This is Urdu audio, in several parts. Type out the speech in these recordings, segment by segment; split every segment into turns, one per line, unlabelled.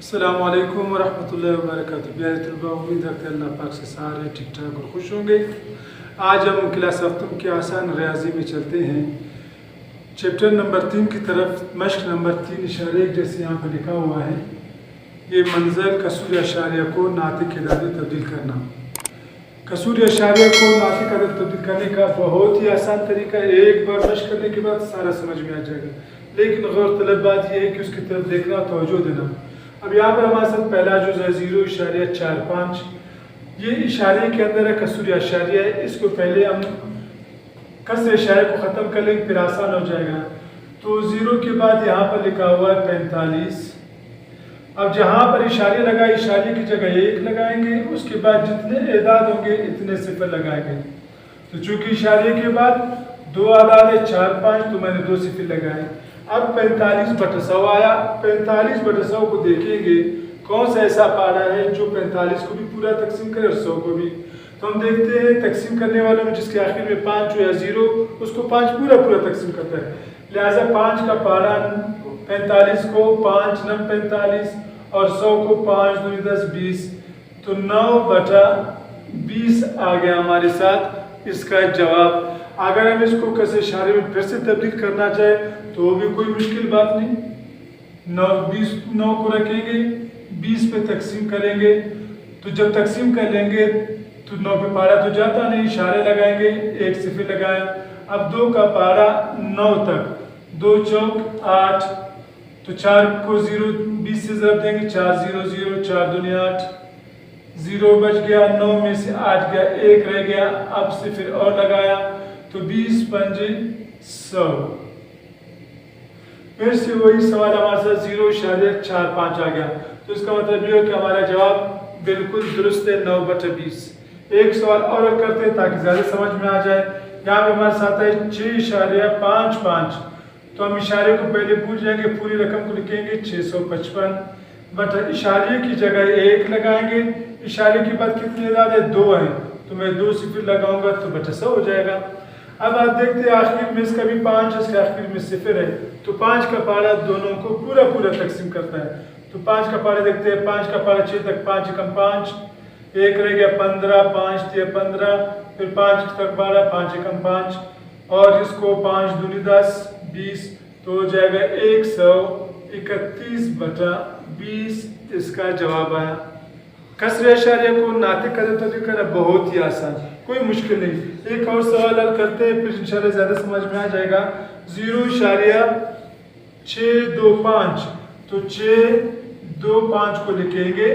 السلام علیکم ورحمۃ اللہ وبرکاتہ۔ پیارے طلباء، امید رکھتے ہیں اللہ پاک سے سارے ٹھیک ٹھاک اور خوش ہوں گے۔ آج ہم کلاس ہفتم کے آسان ریاضی میں چلتے ہیں، چیپٹر نمبر 3 کی طرف۔ مشق نمبر 3.1 جیسے یہاں پہ لکھا ہوا ہے، یہ منزل کسور اشاریہ کو ناطق اعداد میں تبدیل کرنا۔ کسور اشاریہ کو ناطق اعداد تبدیل کرنے کا بہت ہی آسان طریقہ ہے، ایک بار مشق کرنے کے بعد سارا سمجھ میں آ جائے گا، لیکن غور طلب بات یہ ہے کہ اس کی طرف دیکھنا، توجہ دینا۔ اب یہاں پر ہمارے ساتھ پہلا جزء ہے 0.45۔ یہ اشارے کے اندر ہے، کسور اشاریہ ہے، اس کو پہلے ہم کسر اشارے کو ختم کر لیں پھر آسان ہو جائے گا۔ تو 0 کے بعد یہاں پر لکھا ہوا ہے 45۔ اب جہاں پر اشاریہ لگا، اشاریہ کی جگہ 1 لگائیں گے، اس کے بعد جتنے اعداد ہوں گے اتنے صفر لگائیں گے۔ تو چونکہ اشاریہ کے بعد 2 اعداد ہے 4 5، تو میں نے 2 صفر لگائے۔ اب 45/100 آیا۔ 45/100 کو دیکھیں گے کون سا ایسا پارا ہے جو 45 کو بھی پورا تقسیم کرے اور 100 کو بھی۔ تو ہم دیکھتے ہیں تقسیم کرنے والوں میں جس کے آخر میں 5 یا 0، اس کو 5 پورا تقسیم کرتا ہے، لہٰذا 5 کا پارا 45 کو 5 9 45 اور 100 کو 5 2 10 20، تو 9/20 آ گیا ہمارے ساتھ اس کا جواب۔ اگر ہم اس کو کسر اشارے میں پھر سے تبدیل کرنا چاہے تو وہ بھی کوئی مشکل بات نہیں۔ 9 کو رکھیں گے، 20 پہ تقسیم کریں گے، تو جب تقسیم کر لیں گے تو 9 پہ پارا تو جاتا نہیں، اشارے لگائیں گے، 1 صفر لگایا۔ اب 2 کا پارا 9 تک، 2 چوک 8، تو 4 کو 0 20 سے ضرب دیں گے، 4 0 0 4 2 8، 0 بچ گیا، 9 میں سے 8 گیا، 1 رہ گیا، اب صفر اور لگایا، تو 20 5 100۔ پھر سے وہی سوال ہمارے ساتھ 0.45 آ گیا، تو اس کا مطلب یہ ہے کہ ہمارا جواب بالکل درست ہے، 9/20۔ ایک سوال اور کرتے ہیں تاکہ زیادہ سمجھ میں آ جائے۔ یہاں پہ ہمارے ساتھ ہے 6.55، تو ہم اشارے کو پہلے بھول جائیں گے، پوری رقم کو لکھیں گے 655 بٹ اشارے کی جگہ 1 لگائیں گے۔ اشارے کے بعد کتنے اعداد ہے؟ 2 ہیں، تو میں 2 صفر لگاؤں گا تو بٹا 100 ہو جائے گا۔ اب آپ دیکھتے ہیں آخر میں اس کا بھی 5 ہے، اس کے آخر میں صفر ہے، تو 5 کا پارا دونوں کو پورا تقسیم کرتا ہے۔ تو 5 کا پارا دیکھتے ہیں، 5 کا پارا 6 تک، 5 کم 5، 1 رہ گیا 15، 5 3 15، پھر 5 تک پارا 5 کم 5، اور اس کو 5 2 10 20، تو ہو جائے گا 131/20، اس کا جواب آیا۔ کسر اشاریہ کو ناطق اعداد تبدیل کرنا بہت ہی آسان، کوئی مشکل نہیں۔ ایک اور سوال حل کرتے ہیں، پھر انشاءاللہ زیادہ سمجھ میں آ جائے گا۔ 0.625، تو 6 2 5 کو لکھیں گے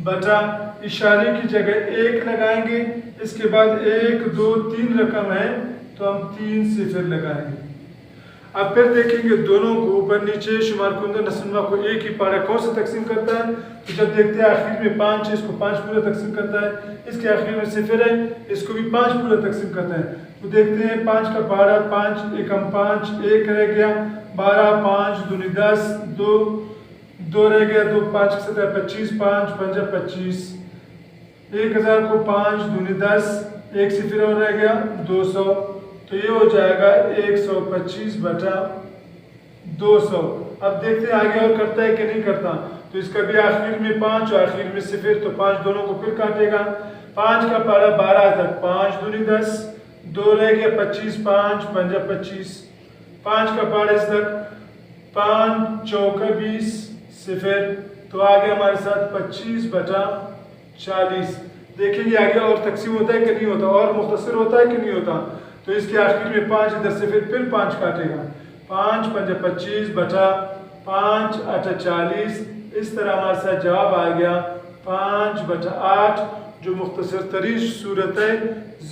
بٹا اشارے کی جگہ 1 لگائیں گے، اس کے بعد 1 2 3 رقم ہے تو ہم 3 صفر لگائیں گے۔ اب پھر دیکھیں گے دونوں کو اوپر نیچے شمار کنندہ نسلما کو ایک ہی پارا کون سے تقسیم کرتا ہے، تو جب دیکھتے ہیں آخر میں 5 ہے، اس کو 5 پورا تقسیم کرتا ہے، اس کے آخر میں صفر ہے، اس کو بھی 5 پورا تقسیم کرتا ہے۔ تو دیکھتے ہیں 5 کا پارا 5 1 5، 1 رہ گیا، 12 5 2 10، 2 رہ گیا، 2 5 7 25، 5 5 25، 1000 کو 5 2 10، 1 صفر اور رہ گیا 200، تو یہ ہو جائے گا 125/200۔ اب دیکھتے ہیں آگے اور کرتا ہے کہ نہیں کرتا، تو اس کا بھی آخر میں 5 اور آخر میں صفر، تو 5 دونوں کو پھر کاٹے گا۔ 5 کا پارا 12 تک، 5 2 10، 2 رہ گیا 25، 5 5 25، 5 کا پارا اس تک، 5 4 20 صفر، تو آگے ہمارے ساتھ 25/40۔ دیکھیں گے آگے اور تقسیم ہوتا ہے کہ نہیں ہوتا، اور مختصر ہوتا ہے کہ نہیں ہوتا، تو اس کے آخر میں 5 ادھر صفر، پھر 5 کاٹے گا، 5 5 25 بٹا 5 8 40، اس طرح ہمارے ساتھ جواب آ گیا 5/8، جو مختصر ترین صورت ہے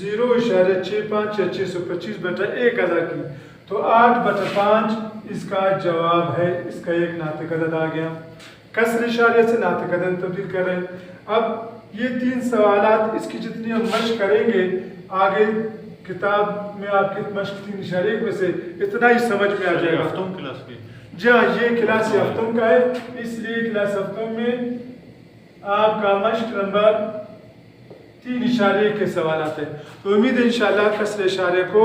0.65 یا 625/1000 کی، تو 8/5 اس کا جواب ہے، اس کا ایک ناطق عدد آ گیا۔ کسر اشاریہ سے ناطق عدد تبدیل کر رہے ہیں۔ اب یہ 3 سوالات، اس کی جتنی ہم مشق کریں گے آگے کتاب میں آپ کی مشق 3.1 میں سے اتنا ہی سمجھ میں آ جائے گا۔
ہفتم کلاس کی
جی ہاں، یہ کلاس ہفتم کا ہے، اس لیے کلاس ہفتم میں آپ کا مشق نمبر 3.1 کے سوالات ہیں۔ تو امید ہے انشاءاللہ کسر اشاریہ کو